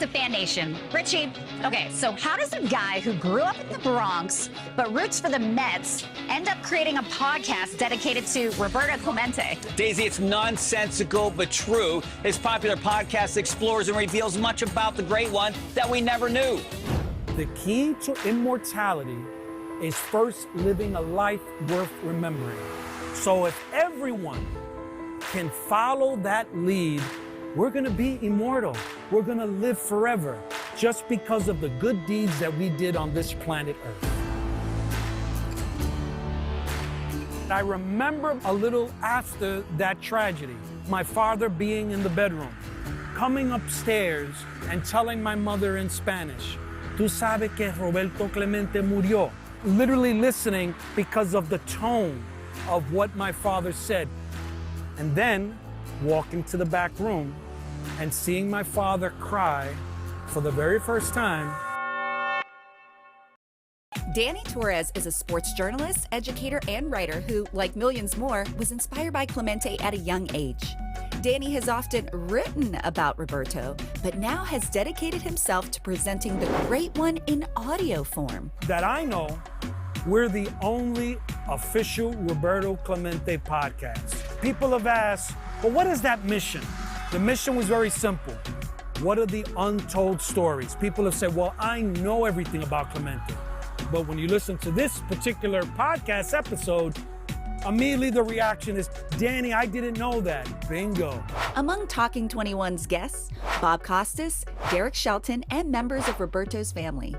to Fan Nation. Richie, okay, so how does a guy who grew up in the Bronx but roots for the Mets end up creating a podcast dedicated to Roberto Clemente? Daisy, it's nonsensical but true. His popular podcast explores and reveals much about the great one that we never knew. The key to immortality is first living a life worth remembering. So if everyone can follow that lead, we're going to be immortal. We're going to live forever just because of the good deeds that we did on this planet Earth. I remember a little after that tragedy, my father being in the bedroom, coming upstairs and telling my mother in Spanish, "Tú sabes que Roberto Clemente murió." Literally listening because of the tone of what my father said. And then walking to the back room and seeing my father cry for the very first time. Danny Torres is a sports journalist, educator, and writer who, like millions more, was inspired by Clemente at a young age. Danny has often written about Roberto, but now has dedicated himself to presenting the great one in audio form. That I know, we're the only official Roberto Clemente podcast. People have asked, well, what is that mission? The mission was very simple. What are the untold stories? People have said, well, I know everything about Clemente. But when you listen to this particular podcast episode, immediately the reaction is, Danny, I didn't know that. Bingo. Among Talking 21's guests, Bob Costas, Derek Shelton, and members of Roberto's family.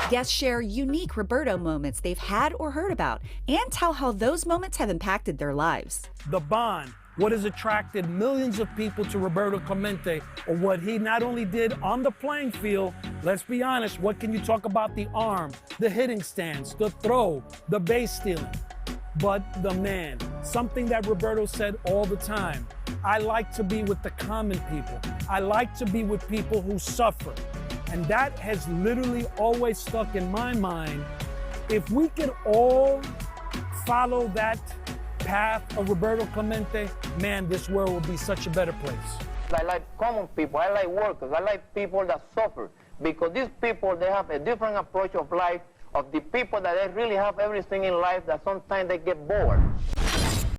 Guests share unique Roberto moments they've had or heard about and tell how those moments have impacted their lives. The bond, what has attracted millions of people to Roberto Clemente, or what he not only did on the playing field, let's be honest, what can you talk about the arm, the hitting stance, the throw, the base stealing? But the man, something that Roberto said all the time, I like to be with the common people. I like to be with people who suffer. And that has literally always stuck in my mind. If we could all follow that path of Roberto Clemente, man, this world will be such a better place. I like common people, I like workers, I like people that suffer. Because these people, they have a different approach of life, of the people that they really have everything in life that sometimes they get bored.